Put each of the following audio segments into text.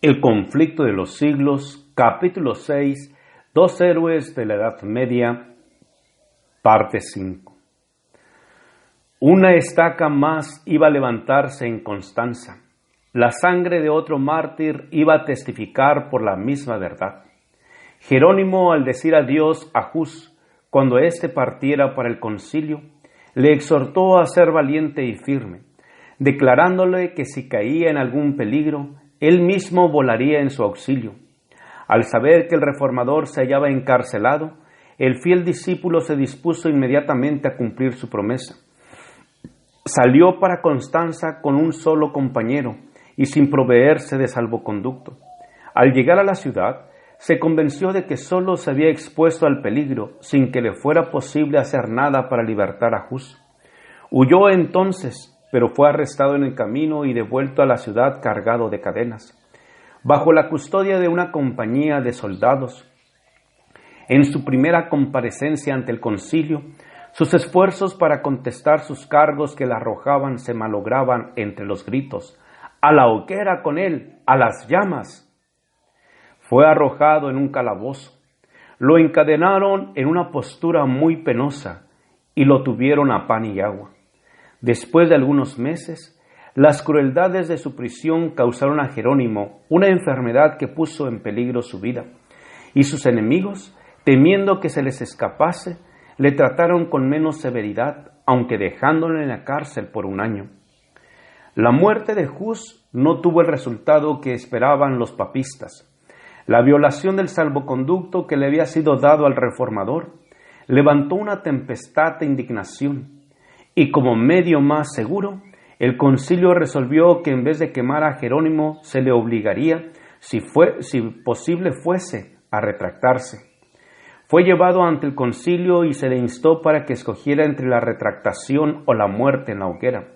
El conflicto de los siglos, capítulo 6, dos héroes de la Edad Media, parte 5. Una estaca más iba a levantarse en Constanza. La sangre de otro mártir iba a testificar por la misma verdad. Jerónimo, al decir adiós a Hus, cuando éste partiera para el concilio, le exhortó a ser valiente y firme, declarándole que si caía en algún peligro, él mismo volaría en su auxilio. Al saber que el reformador se hallaba encarcelado, el fiel discípulo se dispuso inmediatamente a cumplir su promesa. Salió para Constanza con un solo compañero y sin proveerse de salvoconducto. Al llegar a la ciudad, se convenció de que solo se había expuesto al peligro sin que le fuera posible hacer nada para libertar a Hus. Huyó entonces, pero fue arrestado en el camino y devuelto a la ciudad cargado de cadenas, bajo la custodia de una compañía de soldados. En su primera comparecencia ante el concilio, sus esfuerzos para contestar sus cargos que le arrojaban se malograban entre los gritos: «¡A la hoguera con él! ¡A las llamas!». Fue arrojado en un calabozo, lo encadenaron en una postura muy penosa y lo tuvieron a pan y agua. Después de algunos meses, las crueldades de su prisión causaron a Jerónimo una enfermedad que puso en peligro su vida, y sus enemigos, temiendo que se les escapase, le trataron con menos severidad, aunque dejándolo en la cárcel por un año. La muerte de Hus no tuvo el resultado que esperaban los papistas. La violación del salvoconducto que le había sido dado al reformador levantó una tempestad de indignación, y como medio más seguro, el concilio resolvió que en vez de quemar a Jerónimo se le obligaría, si posible fuese, a retractarse. Fue llevado ante el concilio y se le instó para que escogiera entre la retractación o la muerte en la hoguera.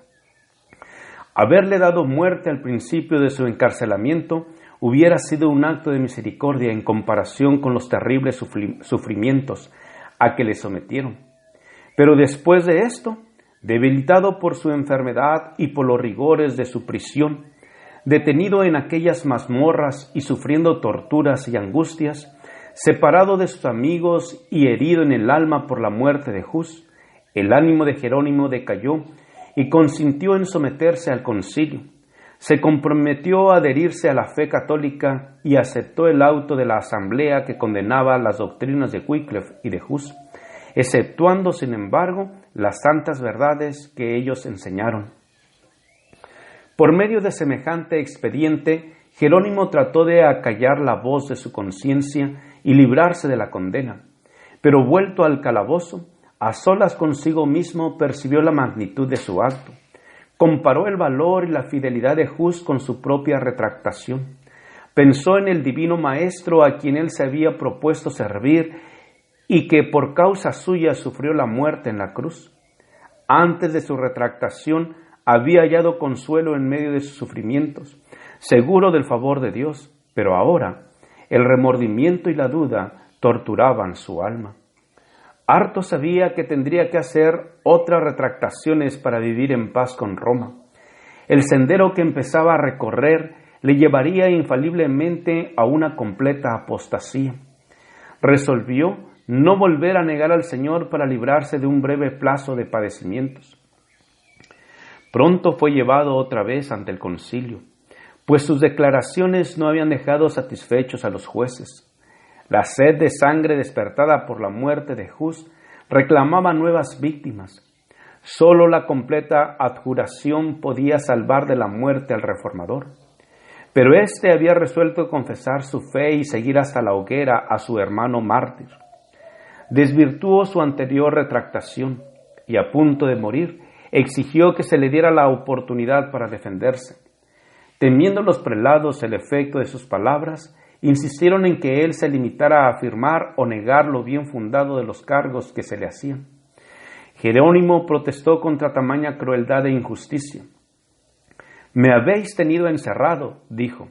Haberle dado muerte al principio de su encarcelamiento hubiera sido un acto de misericordia en comparación con los terribles sufrimientos a que le sometieron. Pero después de esto, debilitado por su enfermedad y por los rigores de su prisión, detenido en aquellas mazmorras y sufriendo torturas y angustias, separado de sus amigos y herido en el alma por la muerte de Hus, el ánimo de Jerónimo decayó y consintió en someterse al concilio. Se comprometió a adherirse a la fe católica y aceptó el auto de la asamblea que condenaba las doctrinas de Wycliffe y de Hus, exceptuando, sin embargo, las santas verdades que ellos enseñaron. Por medio de semejante expediente, Jerónimo trató de acallar la voz de su conciencia y librarse de la condena, pero vuelto al calabozo, a solas consigo mismo percibió la magnitud de su acto. Comparó el valor y la fidelidad de Hus con su propia retractación. Pensó en el divino maestro a quien él se había propuesto servir y que por causa suya sufrió la muerte en la cruz. Antes de su retractación había hallado consuelo en medio de sus sufrimientos, seguro del favor de Dios, pero ahora el remordimiento y la duda torturaban su alma. Harto sabía que tendría que hacer otras retractaciones para vivir en paz con Roma. El sendero que empezaba a recorrer le llevaría infaliblemente a una completa apostasía. Resolvió no volver a negar al Señor para librarse de un breve plazo de padecimientos. Pronto fue llevado otra vez ante el concilio, pues sus declaraciones no habían dejado satisfechos a los jueces. La sed de sangre despertada por la muerte de Hus reclamaba nuevas víctimas. Solo la completa abjuración podía salvar de la muerte al reformador. Pero éste había resuelto confesar su fe y seguir hasta la hoguera a su hermano mártir. Desvirtuó su anterior retractación y, a punto de morir, exigió que se le diera la oportunidad para defenderse. Temiendo los prelados el efecto de sus palabras, insistieron en que él se limitara a afirmar o negar lo bien fundado de los cargos que se le hacían. Jerónimo protestó contra tamaña crueldad e injusticia. «Me habéis tenido encerrado», dijo,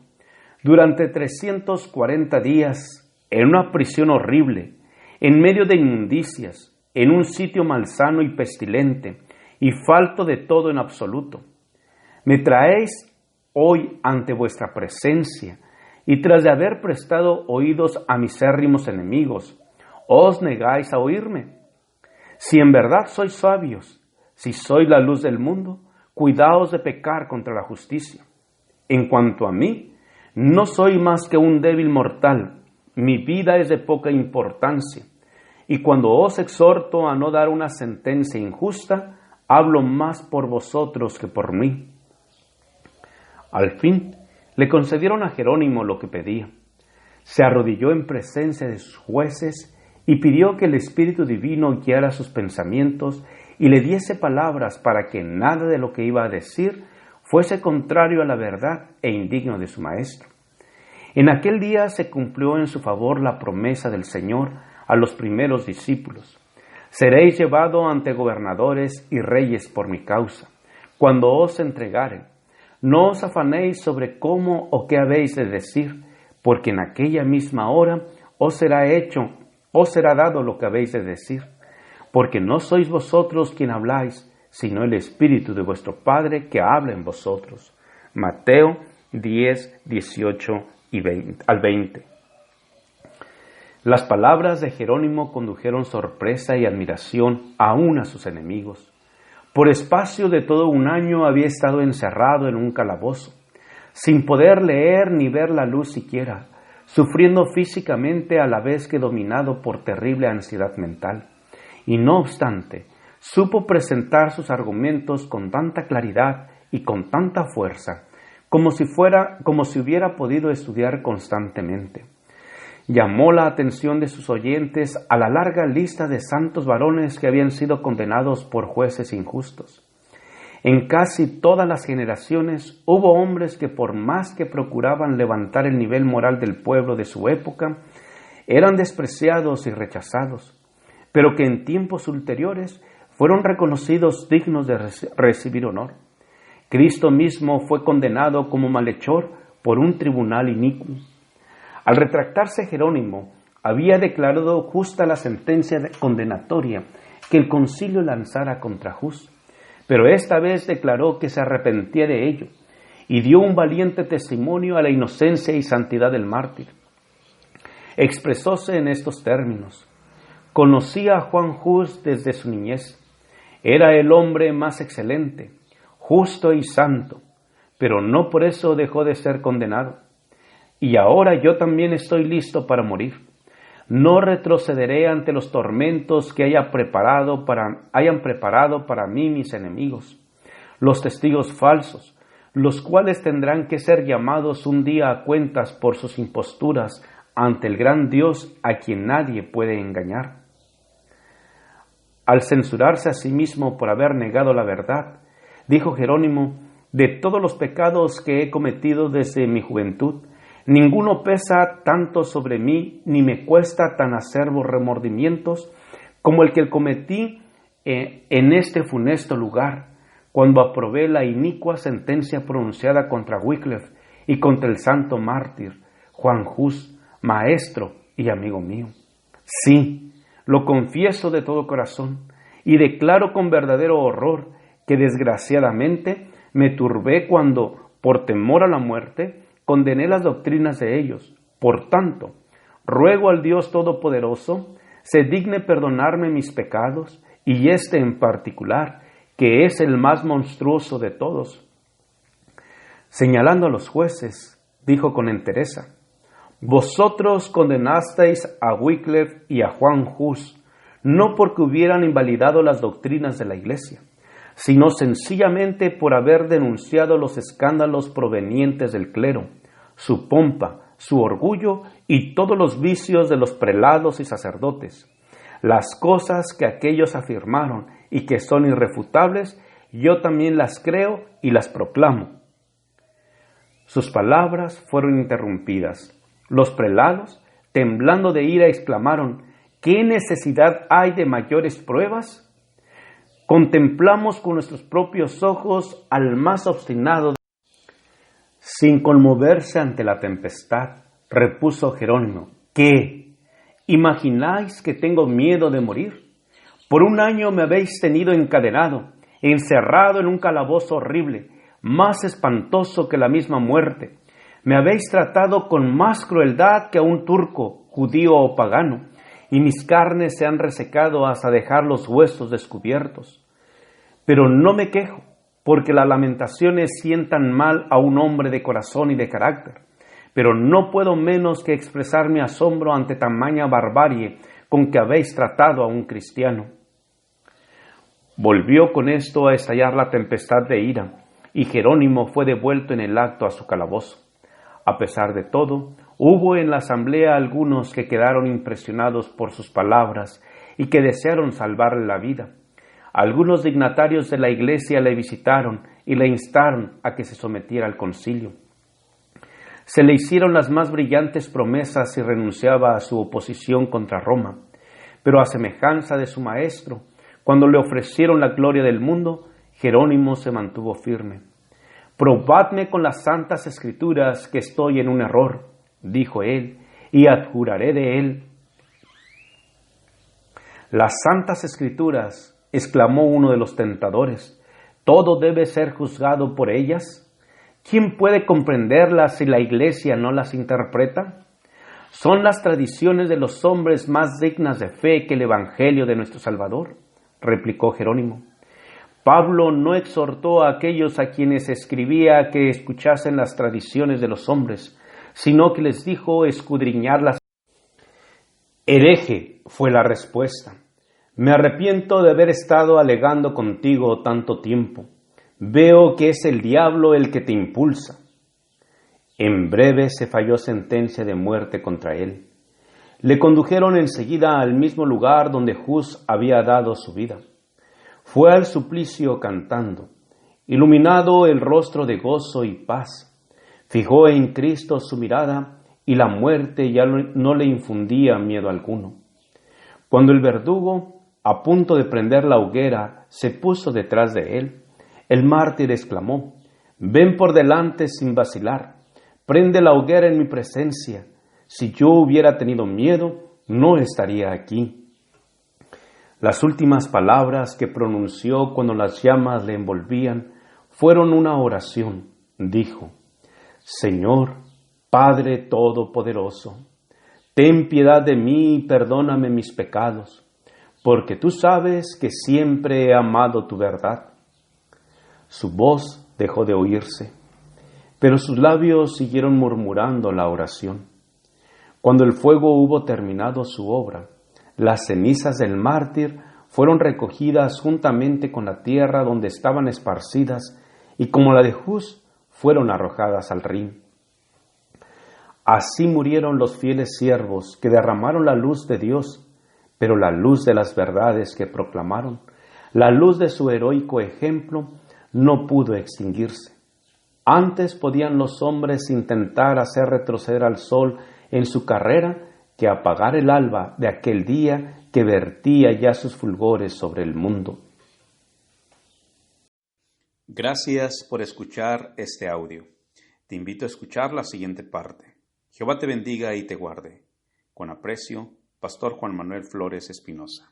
«durante 340 días en una prisión horrible, en medio de inmundicias, en un sitio malsano y pestilente, y falto de todo en absoluto. Me traéis hoy ante vuestra presencia, y tras de haber prestado oídos a mis acérrimos enemigos, os negáis a oírme. Si en verdad sois sabios, si sois la luz del mundo, cuidaos de pecar contra la justicia. En cuanto a mí, no soy más que un débil mortal, mi vida es de poca importancia, y cuando os exhorto a no dar una sentencia injusta, hablo más por vosotros que por mí. Al fin, le concedieron a Jerónimo lo que pedía. Se arrodilló en presencia de sus jueces y pidió que el Espíritu Divino guiara sus pensamientos y le diese palabras para que nada de lo que iba a decir fuese contrario a la verdad e indigno de su maestro. En aquel día se cumplió en su favor la promesa del Señor a los primeros discípulos. Seréis llevado ante gobernadores y reyes por mi causa, cuando os entregaren. No os afanéis sobre cómo o qué habéis de decir, porque en aquella misma hora os será dado lo que habéis de decir, porque no sois vosotros quien habláis, sino el Espíritu de vuestro Padre que habla en vosotros. Mateo 10, 18 al 20. Las palabras de Jerónimo condujeron sorpresa y admiración aún a sus enemigos. Por espacio de todo un año había estado encerrado en un calabozo, sin poder leer ni ver la luz siquiera, sufriendo físicamente a la vez que dominado por terrible ansiedad mental. Y no obstante, supo presentar sus argumentos con tanta claridad y con tanta fuerza, como si hubiera podido estudiar constantemente. Llamó la atención de sus oyentes a la larga lista de santos varones que habían sido condenados por jueces injustos. En casi todas las generaciones hubo hombres que, por más que procuraban levantar el nivel moral del pueblo de su época, eran despreciados y rechazados, pero que en tiempos ulteriores fueron reconocidos dignos de recibir honor. Cristo mismo fue condenado como malhechor por un tribunal inicuo. Al retractarse Jerónimo, había declarado justa la sentencia condenatoria que el concilio lanzara contra Hus, pero esta vez declaró que se arrepentía de ello y dio un valiente testimonio a la inocencia y santidad del mártir. Expresóse en estos términos: conocía a Juan Hus desde su niñez. Era el hombre más excelente, justo y santo, pero no por eso dejó de ser condenado. Y ahora yo también estoy listo para morir. No retrocederé ante los tormentos que hayan preparado para mí mis enemigos, los testigos falsos, los cuales tendrán que ser llamados un día a cuentas por sus imposturas ante el gran Dios a quien nadie puede engañar. Al censurarse a sí mismo por haber negado la verdad, dijo Jerónimo: de todos los pecados que he cometido desde mi juventud, ninguno pesa tanto sobre mí ni me cuesta tan acerbos remordimientos como el que cometí en este funesto lugar, cuando aprobé la inicua sentencia pronunciada contra Wycliffe y contra el santo mártir Juan Hus, maestro y amigo mío. Sí, lo confieso de todo corazón y declaro con verdadero horror que desgraciadamente me turbé cuando, por temor a la muerte, condené las doctrinas de ellos. Por tanto, ruego al Dios Todopoderoso se digne perdonarme mis pecados, y este en particular, que es el más monstruoso de todos. Señalando a los jueces, dijo con entereza: vosotros condenasteis a Wycliffe y a Juan Hus, no porque hubieran invalidado las doctrinas de la Iglesia, sino sencillamente por haber denunciado los escándalos provenientes del clero, su pompa, su orgullo y todos los vicios de los prelados y sacerdotes. Las cosas que aquellos afirmaron y que son irrefutables, yo también las creo y las proclamo. Sus palabras fueron interrumpidas. Los prelados, temblando de ira, exclamaron: ¿qué necesidad hay de mayores pruebas? Contemplamos con nuestros propios ojos al más obstinado. Sin conmoverse ante la tempestad, repuso Jerónimo: ¿qué? ¿Imagináis que tengo miedo de morir? Por un año me habéis tenido encadenado, encerrado en un calabozo horrible, más espantoso que la misma muerte. Me habéis tratado con más crueldad que a un turco, judío o pagano, y mis carnes se han resecado hasta dejar los huesos descubiertos. Pero no me quejo, porque las lamentaciones sientan mal a un hombre de corazón y de carácter. Pero no puedo menos que expresar mi asombro ante tamaña barbarie con que habéis tratado a un cristiano. Volvió con esto a estallar la tempestad de ira, y Jerónimo fue devuelto en el acto a su calabozo. A pesar de todo, hubo en la asamblea algunos que quedaron impresionados por sus palabras y que desearon salvarle la vida. Algunos dignatarios de la iglesia le visitaron y le instaron a que se sometiera al concilio. Se le hicieron las más brillantes promesas y renunciaba a su oposición contra Roma, pero a semejanza de su maestro, cuando le ofrecieron la gloria del mundo, Jerónimo se mantuvo firme. «Probadme con las santas escrituras que estoy en un error», dijo él, «y adjuraré de él». «Las santas escrituras», exclamó uno de los tentadores, «¿todo debe ser juzgado por ellas? ¿Quién puede comprenderlas si la Iglesia no las interpreta? Son las tradiciones de los hombres más dignas de fe que el Evangelio de nuestro Salvador», replicó Jerónimo. Pablo no exhortó a aquellos a quienes escribía que escuchasen las tradiciones de los hombres, sino que les dijo escudriñarlas. «Hereje», fue la respuesta, «me arrepiento de haber estado alegando contigo tanto tiempo. Veo que es el diablo el que te impulsa». En breve se falló sentencia de muerte contra él. Le condujeron enseguida al mismo lugar donde Hus había dado su vida. Fue al suplicio cantando, iluminado el rostro de gozo y paz. Fijó en Cristo su mirada y la muerte ya no le infundía miedo alguno. Cuando el verdugo, a punto de prender la hoguera, se puso detrás de él, el mártir exclamó: «Ven por delante sin vacilar, prende la hoguera en mi presencia. Si yo hubiera tenido miedo, no estaría aquí». Las últimas palabras que pronunció cuando las llamas le envolvían fueron una oración. Dijo: «Señor, Padre Todopoderoso, ten piedad de mí y perdóname mis pecados, porque tú sabes que siempre he amado tu verdad». Su voz dejó de oírse, pero sus labios siguieron murmurando la oración. Cuando el fuego hubo terminado su obra, las cenizas del mártir fueron recogidas juntamente con la tierra donde estaban esparcidas, y como la de Hus, fueron arrojadas al Rin. Así murieron los fieles siervos que derramaron la luz de Dios, pero la luz de las verdades que proclamaron, la luz de su heroico ejemplo, no pudo extinguirse. Antes podían los hombres intentar hacer retroceder al sol en su carrera que apagar el alba de aquel día que vertía ya sus fulgores sobre el mundo. Gracias por escuchar este audio. Te invito a escuchar la siguiente parte. Jehová te bendiga y te guarde. Con aprecio, Pastor Juan Manuel Flores Espinosa.